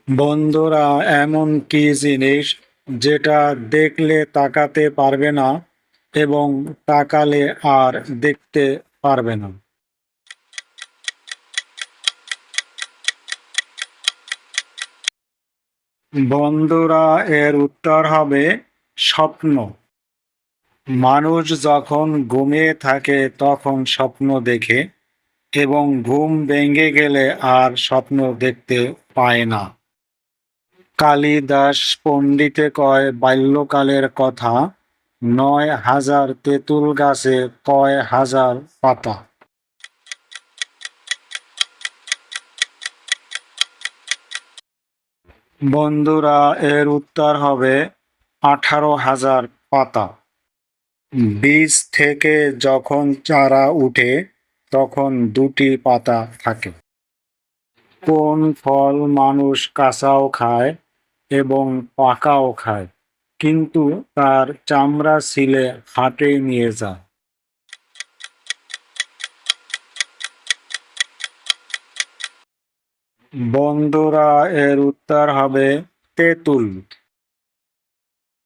বন্ধুরা, এমন কি জিনিস যেটা দেখলে তাকাতে পারবে না এবং তাকালে আর দেখতে পারবে না? বন্ধুরা, এর উত্তর হবে স্বপ্ন। মানুষ যখন ঘুমিয়ে থাকে তখন স্বপ্ন দেখে এবং ঘুম ভেঙে গেলে আর স্বপ্ন দেখতে পায় না। কালিদাস পণ্ডিতে কয় বাল্যকালের কথা, ৯,০০০ তেঁতুল গাছে কয় হাজার পাতা। বন্ধুরা, এর উত্তর হবে ১৮,০০০ পাতা। বীজ থেকে যখন চারা উঠে তখন দুটি পাতা থাকে। কোন ফল মানুষ কাঁচাও খায় এবং পাকাও খায়, কিন্তু তার চামড়া ছিলে হাটে নিয়ে যায়? বন্ধুরা, এর উত্তর হবে তেঁতুল।